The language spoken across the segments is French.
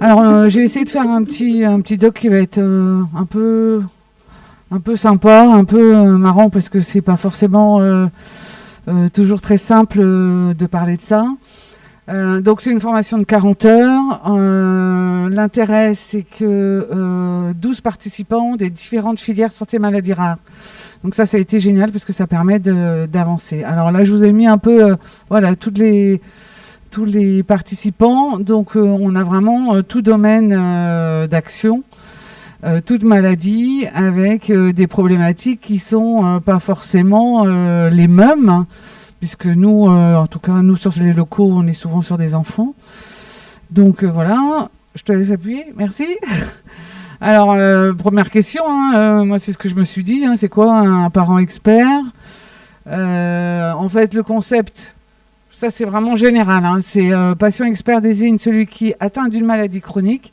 Alors, j'ai essayé de faire un petit doc qui va être un peu sympa, un peu marrant, parce que c'est pas forcément toujours très simple de parler de ça. Donc c'est une formation de 40 heures. L'intérêt, c'est que 12 participants des différentes filières santé maladies rares. Donc ça a été génial parce que ça permet d'avancer. Alors là, je vous ai mis un peu voilà tous les participants. Donc on a vraiment tout domaine d'action, toute maladie, avec des problématiques qui sont pas forcément les mêmes, hein, puisque nous, en tout cas, nous sur les locaux, on est souvent sur des enfants. Donc voilà, je te laisse appuyer, merci. Alors, première question, hein, moi c'est ce que je me suis dit, hein, c'est quoi un parent expert? En fait, le concept, ça c'est vraiment général, hein, c'est patient expert désigne celui qui, atteint d'une maladie chronique,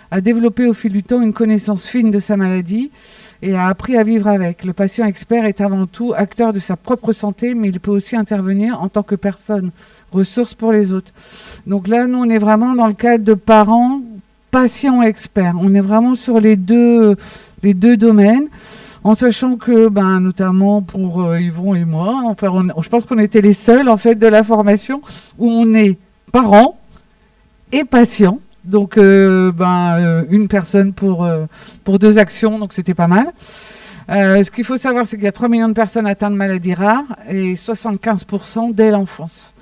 a développé au fil du temps une connaissance fine de sa maladie et a appris à vivre avec. Le patient expert est avant tout acteur de sa propre santé, mais il peut aussi intervenir en tant que personne ressource pour les autres. Donc là, nous, on est vraiment dans le cadre de parents, patients experts. On est vraiment sur les deux domaines, en sachant que, notamment pour Yvon et moi, enfin, je pense qu'on était les seuls, en fait, de la formation où on est parents et patients. Donc, une personne pour deux actions, donc c'était pas mal. Ce qu'il faut savoir, c'est qu'il y a 3 millions de personnes atteintes de maladies rares et 75% dès l'enfance.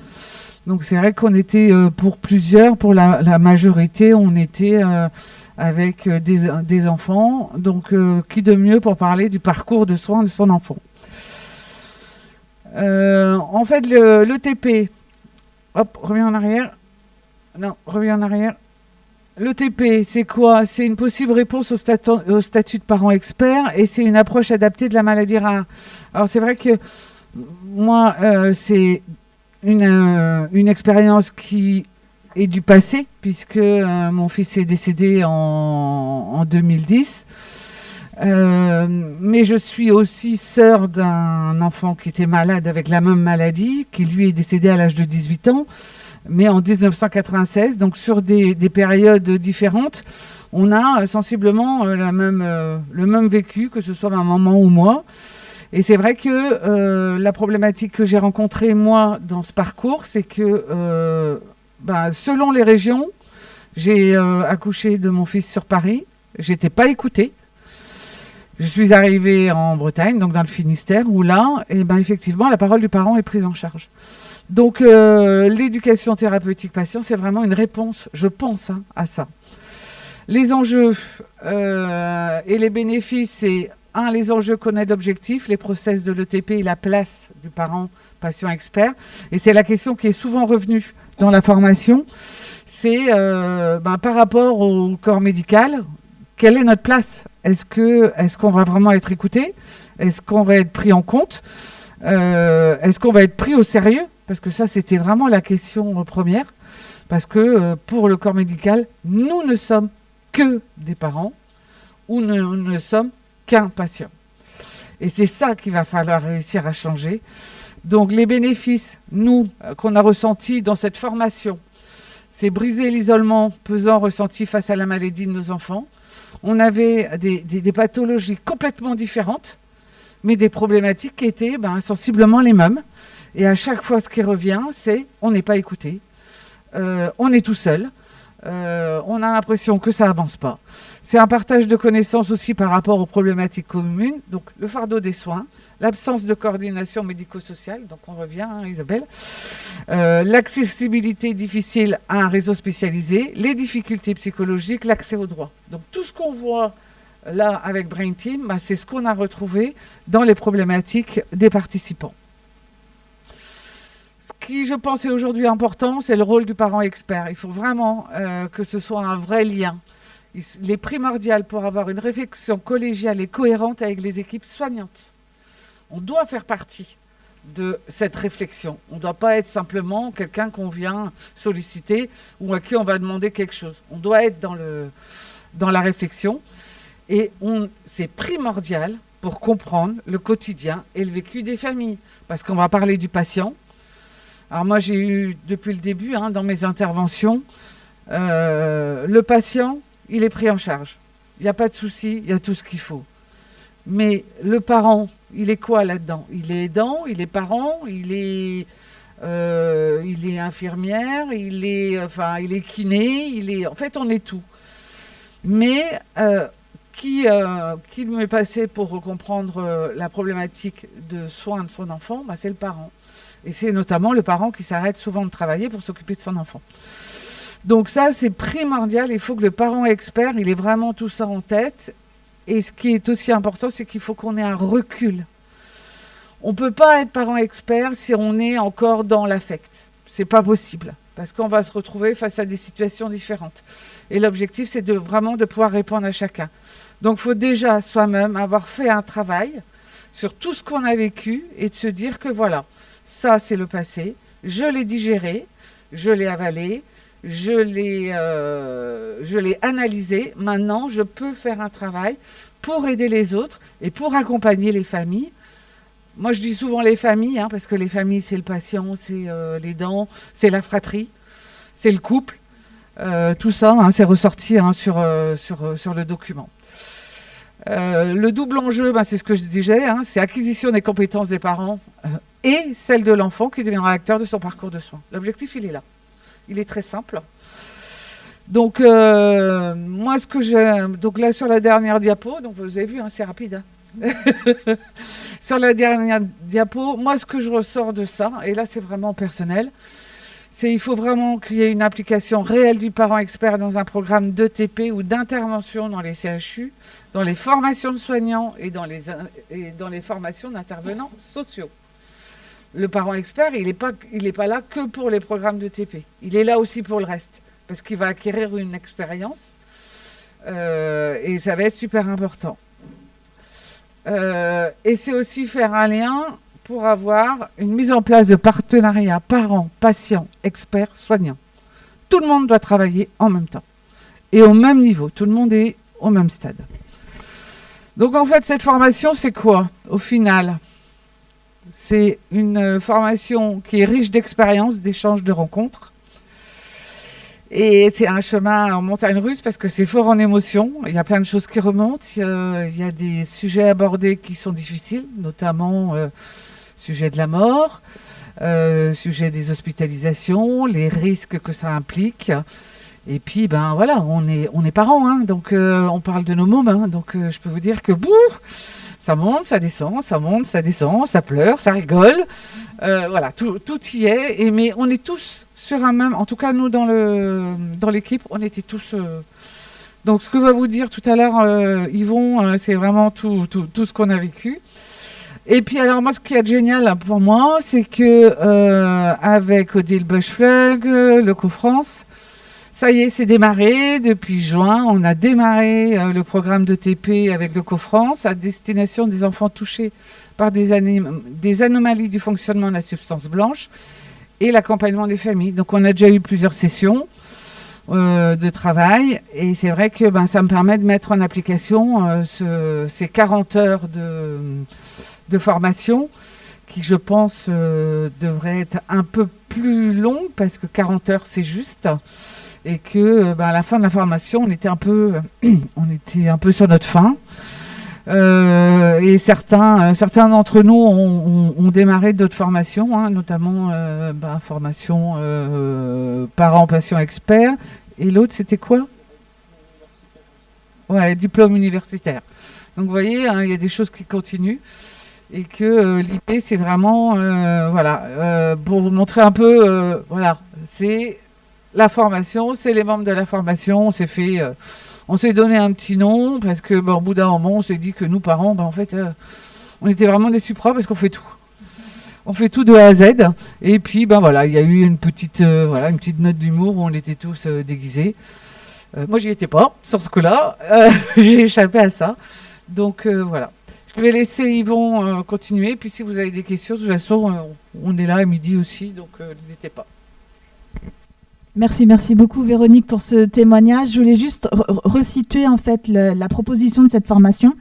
Donc, c'est vrai qu'on était pour plusieurs, pour la majorité, on était avec des enfants. Donc, qui de mieux pour parler du parcours de soins de son enfant. En fait, l'ETP, hop, reviens en arrière. Non, reviens en arrière. L'ETP, c'est quoi? C'est une possible réponse au statut de parent expert et c'est une approche adaptée de la maladie rare. Alors c'est vrai que moi, c'est une expérience qui est du passé puisque mon fils est décédé en 2010. Mais je suis aussi sœur d'un enfant qui était malade avec la même maladie, qui lui est décédé à l'âge de 18 ans. Mais en 1996, donc sur des périodes différentes, on a sensiblement le même vécu, que ce soit ma maman ou moi. Et c'est vrai que la problématique que j'ai rencontrée, moi, dans ce parcours, c'est que selon les régions, j'ai accouché de mon fils sur Paris, j'étais pas écoutée. Je suis arrivée en Bretagne, donc dans le Finistère, où là, effectivement, la parole du parent est prise en charge. Donc, l'éducation thérapeutique patient, c'est vraiment une réponse, je pense, à ça. Les enjeux et les bénéfices, c'est les enjeux, connaître l'objectif, les process de l'ETP et la place du parent patient expert. Et c'est la question qui est souvent revenue dans la formation. C'est par rapport au corps médical, quelle est notre place? Est-ce qu'on va vraiment être écouté? Est-ce qu'on va être pris en compte? Est-ce qu'on va être pris au sérieux? Parce que ça, c'était vraiment la question première. Parce que pour le corps médical, nous ne sommes que des parents ou nous ne sommes qu'un patient. Et c'est ça qu'il va falloir réussir à changer. Donc les bénéfices, nous, qu'on a ressentis dans cette formation, c'est briser l'isolement pesant ressenti face à la maladie de nos enfants. On avait des pathologies complètement différentes, mais des problématiques qui étaient sensiblement les mêmes. Et à chaque fois, ce qui revient, c'est on n'est pas écouté, on est tout seul, on a l'impression que ça avance pas. C'est un partage de connaissances aussi par rapport aux problématiques communes, donc le fardeau des soins, l'absence de coordination médico-sociale, donc on revient, Isabelle, l'accessibilité difficile à un réseau spécialisé, les difficultés psychologiques, l'accès aux droits. Donc tout ce qu'on voit là avec Brain Team, c'est ce qu'on a retrouvé dans les problématiques des participants. Ce qui, je pense, est aujourd'hui important, c'est le rôle du parent expert. Il faut vraiment que ce soit un vrai lien. Il est primordial pour avoir une réflexion collégiale et cohérente avec les équipes soignantes. On doit faire partie de cette réflexion. On ne doit pas être simplement quelqu'un qu'on vient solliciter ou à qui on va demander quelque chose. On doit être dans la réflexion. Et c'est primordial pour comprendre le quotidien et le vécu des familles. Parce qu'on va parler du patient. Alors moi, j'ai eu, depuis le début, dans mes interventions, Le patient, il est pris en charge. Il n'y a pas de souci, il y a tout ce qu'il faut. Mais le parent, il est quoi là-dedans? Il est aidant, il est parent, il est infirmière, il est kiné, en fait, on est tout. Mais qui m'est passé pour comprendre la problématique de soins de son enfant? C'est le parent. Et c'est notamment le parent qui s'arrête souvent de travailler pour s'occuper de son enfant. Donc ça, c'est primordial. Il faut que le parent expert, il ait vraiment tout ça en tête. Et ce qui est aussi important, c'est qu'il faut qu'on ait un recul. On ne peut pas être parent expert si on est encore dans l'affect. C'est pas possible. Parce qu'on va se retrouver face à des situations différentes. Et l'objectif, c'est vraiment de pouvoir répondre à chacun. Donc, il faut déjà soi-même avoir fait un travail sur tout ce qu'on a vécu et de se dire que voilà, ça, c'est le passé. Je l'ai digéré, je l'ai avalé, je l'ai analysé. Maintenant, je peux faire un travail pour aider les autres et pour accompagner les familles. Moi, je dis souvent les familles, parce que les familles, c'est le patient, c'est l'aidant, c'est la fratrie, c'est le couple. Tout ça, c'est ressorti sur le document. Le double enjeu, c'est ce que je disais, c'est acquisition des compétences des parents et celle de l'enfant qui deviendra acteur de son parcours de soins. L'objectif, il est là. Il est très simple. Donc, moi, ce que j'aime... Donc là, sur la dernière diapo, donc vous avez vu, c'est rapide. Sur la dernière diapo, moi, ce que je ressors de ça, et là, c'est vraiment personnel, c'est qu'il faut vraiment qu'il y ait une application réelle du parent expert dans un programme d'ETP ou d'intervention dans les CHU, dans les formations de soignants et dans les formations d'intervenants sociaux. Le parent expert, il n'est pas là que pour les programmes d'ETP. Il est là aussi pour le reste, parce qu'il va acquérir une expérience et ça va être super important. Et c'est aussi faire un lien pour avoir une mise en place de partenariats parents, patients, experts, soignants. Tout le monde doit travailler en même temps et au même niveau. Tout le monde est au même stade. Donc en fait, cette formation, c'est quoi au final? C'est une formation qui est riche d'expériences, d'échanges, de rencontres. Et c'est un chemin en montagne russe parce que c'est fort en émotion. Il y a plein de choses qui remontent. Il y a des sujets abordés qui sont difficiles, notamment sujet de la mort, sujet des hospitalisations, les risques que ça implique. Et puis, voilà, on est parents, donc on parle de nos mômes. Donc je peux vous dire que ça monte, ça descend, ça monte, ça descend, ça pleure, ça rigole. Voilà, tout y est. Mais on est tous sur un même... En tout cas, nous, dans l'équipe, on était tous... Donc, ce que va vous dire tout à l'heure Yvon, c'est vraiment tout ce qu'on a vécu. Et puis, alors, moi, ce qui est génial pour moi, c'est que avec Odile Bushflug, le Co-France, ça y est, c'est démarré. Depuis juin, on a démarré le programme de TP avec le Co-France à destination des enfants touchés par des anomalies du fonctionnement de la substance blanche et l'accompagnement des familles. Donc, on a déjà eu plusieurs sessions de travail et c'est vrai que ça me permet de mettre en application ces 40 heures de formation qui, je pense, devraient être un peu plus longues parce que 40 heures, c'est juste. Et que à la fin de la formation, on était un peu sur notre faim. Et certains d'entre nous ont démarré d'autres formations, notamment formation parents, patients, experts. Et l'autre, c'était quoi? Ouais, diplôme universitaire. Donc vous voyez, il y a des choses qui continuent. Et que l'idée, c'est vraiment, pour vous montrer un peu, c'est... La formation, c'est les membres de la formation. On s'est donné un petit nom parce que, au bout d'un moment, on s'est dit que nous, parents, en fait, on était vraiment des supras parce qu'on fait tout. On fait tout de A à Z. Et puis, il y a eu une petite note d'humour où on était tous déguisés. Moi, j'y étais pas sur ce coup-là. J'ai échappé à ça. Donc, voilà. Je vais laisser Yvon continuer. Puis, si vous avez des questions, de toute façon, on est là à midi aussi. Donc, n'hésitez pas. Merci beaucoup Véronique pour ce témoignage. Je voulais juste resituer en fait la proposition de cette formation,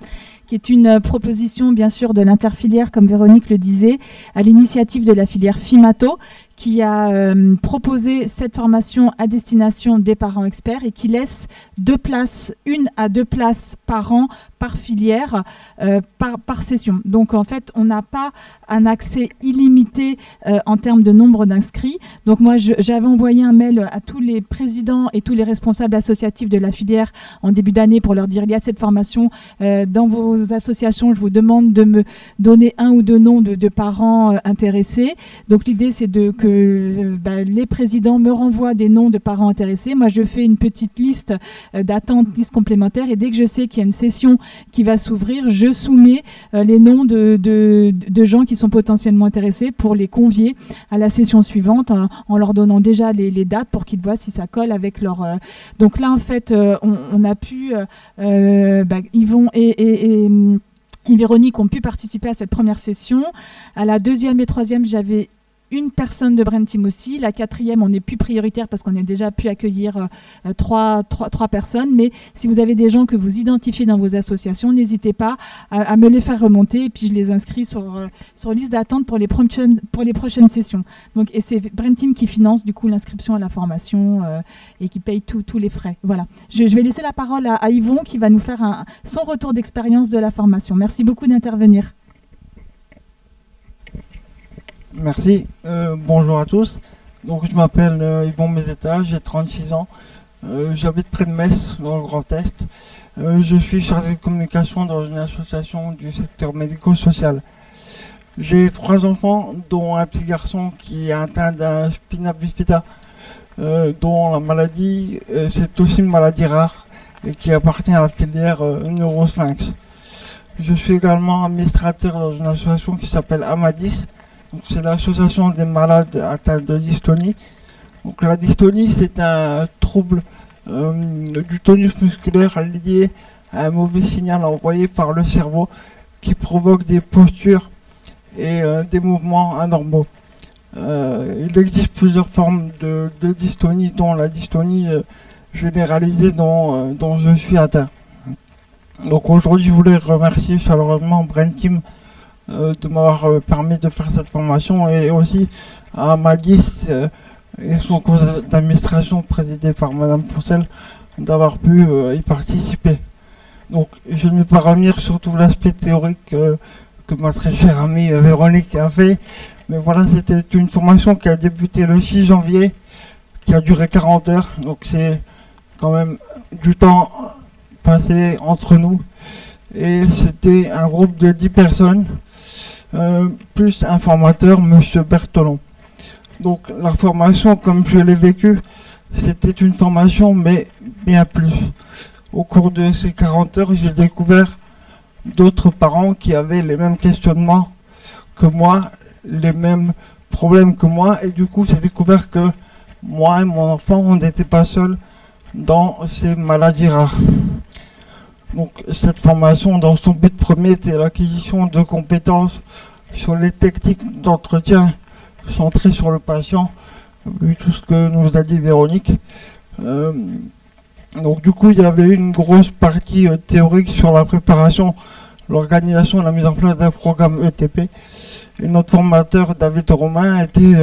qui est une proposition bien sûr de l'interfilière, comme Véronique le disait, à l'initiative de la filière FIMATO, qui a proposé cette formation à destination des parents experts et qui laisse 1 à 2 places par an, par filière, par session. Donc en fait, on n'a pas un accès illimité en termes de nombre d'inscrits. Donc moi, j'avais envoyé un mail à tous les présidents et tous les responsables associatifs de la filière en début d'année pour leur dire il y a cette formation dans vos associations, je vous demande de me donner 1 ou 2 noms de parents intéressés. Donc l'idée, c'est que les présidents me renvoient des noms de parents intéressés. Moi, je fais une petite liste d'attente, liste complémentaire, et dès que je sais qu'il y a une session qui va s'ouvrir, je soumets les noms de gens qui sont potentiellement intéressés pour les convier à la session suivante en leur donnant déjà les dates pour qu'ils voient si ça colle avec leur... Donc là, en fait, on a pu... Yvon et Véronique ont pu participer à cette première session. À la 2e et 3e, j'avais une personne de Brain Team aussi. La 4e, on n'est plus prioritaire parce qu'on a déjà pu accueillir 3 personnes. Mais si vous avez des gens que vous identifiez dans vos associations, n'hésitez pas à me les faire remonter. Et puis, je les inscris sur liste d'attente pour les prochaines sessions. Donc, et c'est Brain Team qui finance du coup l'inscription à la formation et qui paye tous les frais. Voilà. Je vais laisser la parole à Yvon qui va nous faire son retour d'expérience de la formation. Merci beaucoup d'intervenir. Merci, bonjour à tous. Donc je m'appelle Yvon Mézeta, j'ai 36 ans, j'habite près de Metz, dans le Grand Est. Je suis chargé de communication dans une association du secteur médico-social. J'ai 3 enfants, dont un petit garçon qui est atteint d'un spina bifida, dont la maladie, c'est aussi une maladie rare et qui appartient à la filière Neurosphinx. Je suis également administrateur dans une association qui s'appelle Amadis. C'est l'association des malades atteints de dystonie. Donc, la dystonie, c'est un trouble du tonus musculaire lié à un mauvais signal envoyé par le cerveau qui provoque des postures et des mouvements anormaux. Il existe plusieurs formes de dystonie, dont la dystonie généralisée dont je suis atteint. Donc aujourd'hui, je voulais remercier chaleureusement Brain Team de m'avoir permis de faire cette formation, et aussi à Magis et son conseil d'administration présidé par Madame Poussel d'avoir pu y participer. Donc je ne vais pas revenir sur tout l'aspect théorique que ma très chère amie Véronique a fait, mais voilà, c'était une formation qui a débuté le 6 janvier, qui a duré 40 heures, donc c'est quand même du temps passé entre nous, et c'était un groupe de 10 personnes, plus un formateur, Monsieur Berthelon. Donc la formation, comme je l'ai vécue, c'était une formation, mais bien plus. Au cours de ces 40 heures, j'ai découvert d'autres parents qui avaient les mêmes questionnements que moi, les mêmes problèmes que moi, et du coup j'ai découvert que moi et mon enfant, on n'était pas seuls dans ces maladies rares. Donc cette formation, dans son but premier, était l'acquisition de compétences sur les techniques d'entretien centrées sur le patient, vu tout ce que nous a dit Véronique. Donc du coup, il y avait une grosse partie théorique sur la préparation, l'organisation et la mise en place d'un programme ETP. Et notre formateur, David Romain, était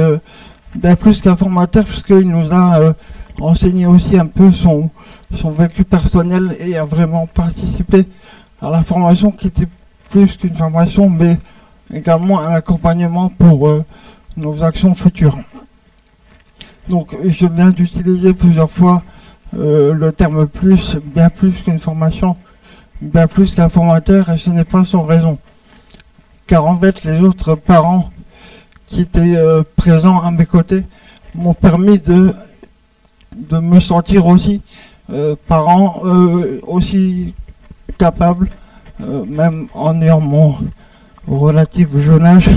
bien plus qu'un formateur, puisqu'il nous a enseigné aussi un peu son vécu personnel, et a vraiment participé à la formation, qui était plus qu'une formation, mais également un accompagnement pour nos actions futures. Donc je viens d'utiliser plusieurs fois le terme plus, bien plus qu'une formation, bien plus qu'un formateur, et ce n'est pas sans raison. Car en fait, les autres parents qui étaient présents à mes côtés m'ont permis de me sentir aussi parent aussi capable, même en ayant mon relatif jeune âge,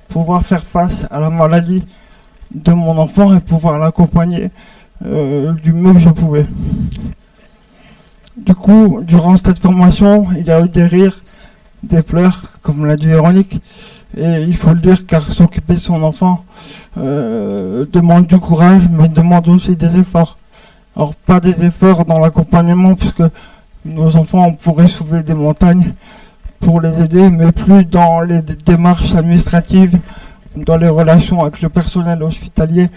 pouvoir faire face à la maladie de mon enfant et pouvoir l'accompagner du mieux que je pouvais. Du coup, durant cette formation, il y a eu des rires, des pleurs, comme l'a dit Véronique, et il faut le dire, car s'occuper de son enfant demande du courage, mais demande aussi des efforts. Alors pas des efforts dans l'accompagnement, puisque nos enfants, on pourrait soulever des montagnes pour les aider, mais plus dans les démarches administratives dans les relations avec le personnel hospitalier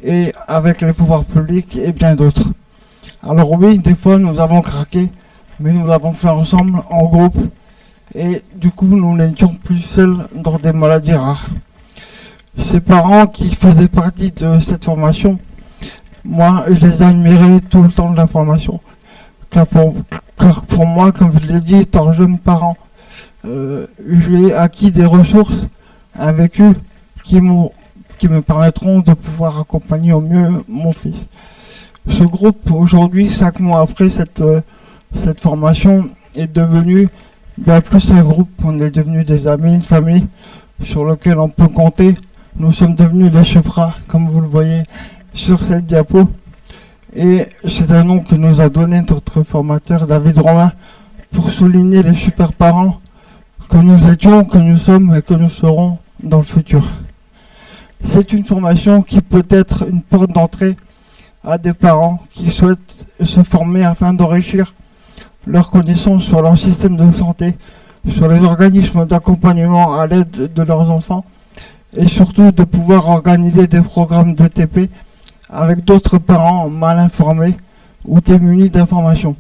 et avec les pouvoirs publics et bien d'autres. Alors oui, des fois nous avons craqué, mais nous l'avons fait ensemble, en groupe, et du coup nous n'étions plus seuls dans des maladies rares. Ces parents qui faisaient partie de cette formation, moi je les admirais tout le temps de la formation, car pour moi, comme je l'ai dit, étant jeune parent, j'ai acquis des ressources, un vécu qui me permettront de pouvoir accompagner au mieux mon fils. Ce groupe, aujourd'hui, 5 mois après cette formation, est devenu bien plus un groupe. On est devenu des amis, une famille sur lequel on peut compter. Nous sommes devenus les Supra, comme vous le voyez sur cette diapo. Et c'est un nom que nous a donné notre formateur David Romain pour souligner les super parents que nous étions, que nous sommes et que nous serons dans le futur. C'est une formation qui peut être une porte d'entrée à des parents qui souhaitent se former afin d'enrichir leurs connaissances sur leur système de santé, sur les organismes d'accompagnement à l'aide de leurs enfants et surtout de pouvoir organiser des programmes d'ETP avec d'autres parents mal informés ou démunis d'informations.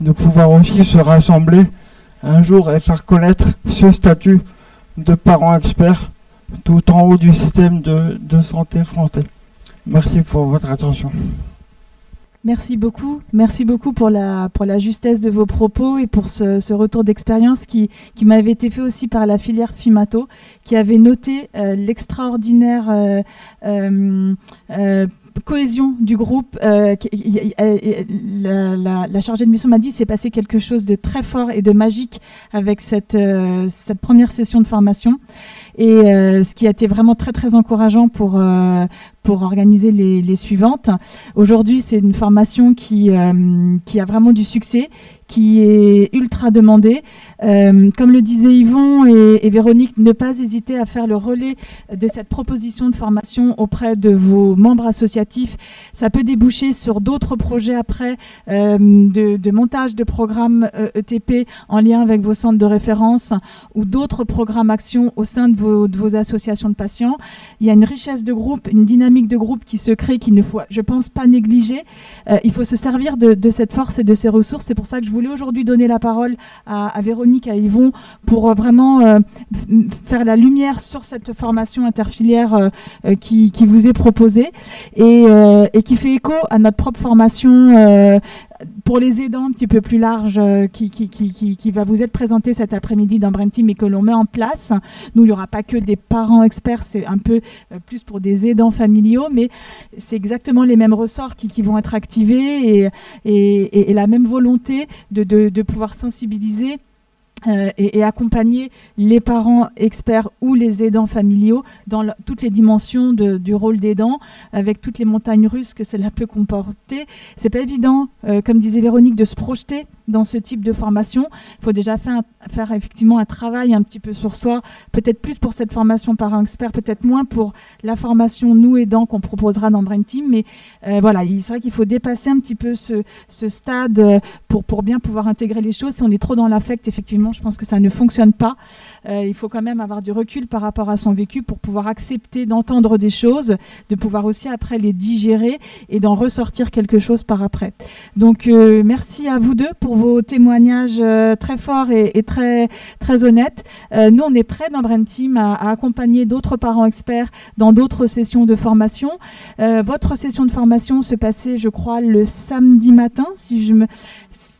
De pouvoir aussi se rassembler un jour et faire connaître ce statut de parents experts tout en haut du système de santé français. Merci pour votre attention. Merci beaucoup pour la justesse de vos propos et pour ce retour d'expérience qui m'avait été fait aussi par la filière FIMATO, qui avait noté l'extraordinaire cohésion du groupe. La chargée de mission m'a dit c'est passé quelque chose de très fort et de magique avec cette première session de formation, et ce qui a été vraiment très très encourageant pour organiser les suivantes. Aujourd'hui, c'est une formation qui a vraiment du succès, qui est ultra demandée. Comme le disaient Yvon et Véronique, ne pas hésiter à faire le relais de cette proposition de formation auprès de vos membres associatifs. Ça peut déboucher sur d'autres projets après, de montage de programmes ETP en lien avec vos centres de référence ou d'autres programmes actions au sein de vos associations de patients. Il y a une richesse de groupe, une dynamique de groupe qui se crée, qu'il ne faut, je pense, pas négliger. Il faut se servir de cette force et de ces ressources. C'est pour ça que je voulais aujourd'hui donner la parole à Véronique, à Yvon, pour vraiment faire la lumière sur cette formation interfilière qui vous est proposée et qui fait écho à notre propre formation pour les aidants un petit peu plus large qui va vous être présenté cet après-midi dans Brain Team et que l'on met en place. Nous, il n'y aura pas que des parents experts, c'est un peu plus pour des aidants familiaux, mais c'est exactement les mêmes ressorts qui vont être activés et la même volonté de pouvoir sensibiliser et accompagner les parents experts ou les aidants familiaux dans toutes les dimensions du rôle d'aidant, avec toutes les montagnes russes que cela peut comporter. C'est pas évident, comme disait Véronique, de se projeter dans ce type de formation. Il faut déjà faire effectivement un travail un petit peu sur soi, peut-être plus pour cette formation parents experts, peut-être moins pour la formation nous aidants qu'on proposera dans Brain Team, mais voilà, c'est vrai qu'il faut dépasser un petit peu ce stade pour bien pouvoir intégrer les choses. Si on est trop dans l'affect, effectivement, je pense que ça ne fonctionne pas. Il faut quand même avoir du recul par rapport à son vécu pour pouvoir accepter d'entendre des choses, de pouvoir aussi après les digérer et d'en ressortir quelque chose par après. Donc merci à vous deux pour vos témoignages très forts et très, très honnêtes. Nous, on est prêts dans Brain Team à accompagner d'autres parents experts dans d'autres sessions de formation. Votre session de formation se passait, je crois, le samedi matin,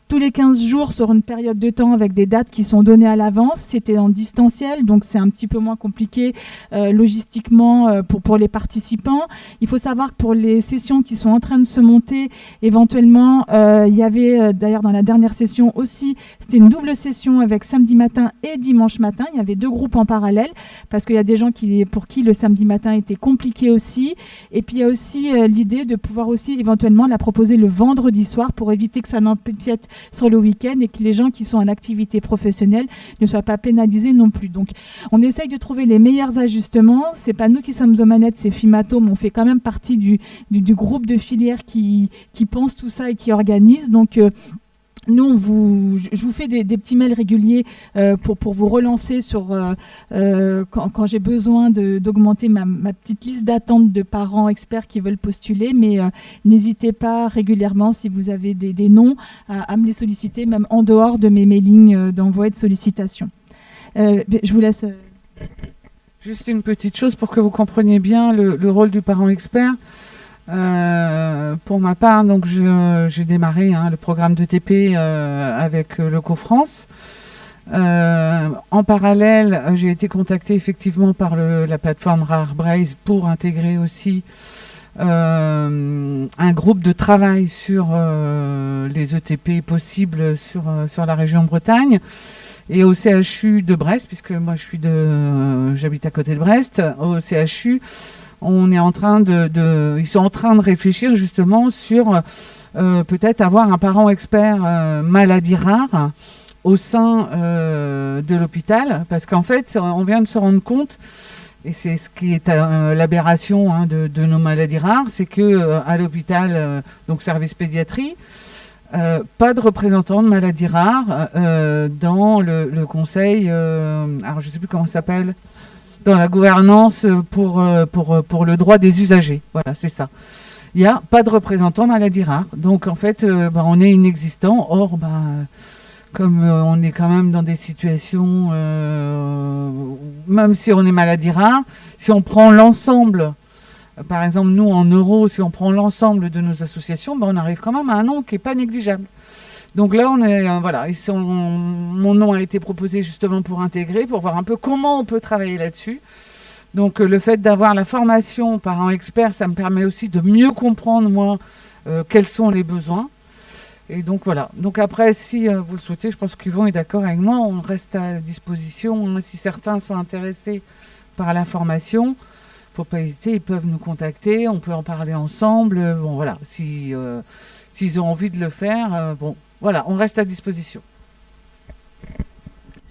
tous les 15 jours sur une période de temps avec des dates qui sont données à l'avance. C'était en distanciel, donc c'est un petit peu moins compliqué logistiquement pour les participants. Il faut savoir que pour les sessions qui sont en train de se monter, éventuellement, il y avait d'ailleurs dans la dernière session aussi, c'était une double session avec samedi matin et dimanche matin. Il y avait 2 groupes en parallèle parce qu'il y a des gens pour qui le samedi matin était compliqué aussi. Et puis il y a aussi l'idée de pouvoir aussi éventuellement la proposer le vendredi soir pour éviter que ça n'empiète sur le week-end et que les gens qui sont en activité professionnelle ne soient pas pénalisés non plus. Donc, on essaye de trouver les meilleurs ajustements. C'est pas nous qui sommes aux manettes, c'est FIMATO, mais on fait quand même partie du groupe de filières qui pense tout ça et qui organise. Donc, nous, je vous fais des petits mails réguliers pour vous relancer sur quand j'ai besoin d'augmenter ma petite liste d'attente de parents experts qui veulent postuler. Mais n'hésitez pas régulièrement, si vous avez des noms, à me les solliciter, même en dehors de mes mailings d'envoi de sollicitation. Je vous laisse. Juste une petite chose pour que vous compreniez bien le rôle du parent expert. Pour ma part, donc j'ai démarré le programme d'ETP avec l'Eco-France. En parallèle, j'ai été contactée effectivement par la plateforme Rare Braise pour intégrer aussi un groupe de travail sur les ETP possibles sur la région Bretagne. Et au CHU de Brest, puisque moi j'habite à côté de Brest, au CHU, on est en train ils sont en train de réfléchir justement sur peut-être avoir un parent expert maladie rare au sein de l'hôpital, parce qu'en fait, on vient de se rendre compte, et c'est ce qui est l'aberration de nos maladies rares, c'est que à l'hôpital, donc service pédiatrie, pas de représentant de maladies rares dans le conseil, alors je sais plus comment ça s'appelle, dans la gouvernance pour le droit des usagers. Voilà, c'est ça. Il n'y a pas de représentant maladie rare. Donc en fait, on est inexistant. Or, comme on est quand même dans des situations, même si on est maladie rare, si on prend l'ensemble, par exemple nous en euros, si on prend l'ensemble de nos associations, on arrive quand même à un nombre qui n'est pas négligeable. Donc là, on est mon nom a été proposé justement pour intégrer, pour voir un peu comment on peut travailler là-dessus. Donc le fait d'avoir la formation parent expert, ça me permet aussi de mieux comprendre moi quels sont les besoins. Et donc voilà. Donc après, si vous le souhaitez, je pense qu'Yvon est d'accord avec moi, on reste à disposition. Si certains sont intéressés par la formation, faut pas hésiter, ils peuvent nous contacter, on peut en parler ensemble. Bon voilà, s'ils ont envie de le faire, voilà, on reste à disposition.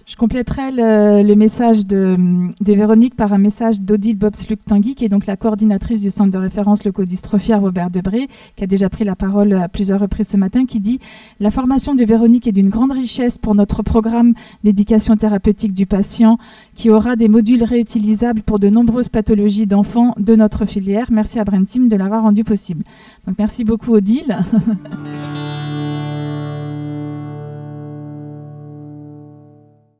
Je compléterai le message de Véronique par un message d'Odile Bobsluk-Tanguy, qui est donc la coordinatrice du centre de référence leucodystrophie à Robert Debré, qui a déjà pris la parole à plusieurs reprises ce matin, qui dit « La formation de Véronique est d'une grande richesse pour notre programme d'éducation thérapeutique du patient, qui aura des modules réutilisables pour de nombreuses pathologies d'enfants de notre filière. Merci à Brain Team de l'avoir rendu possible. » Donc merci beaucoup Odile.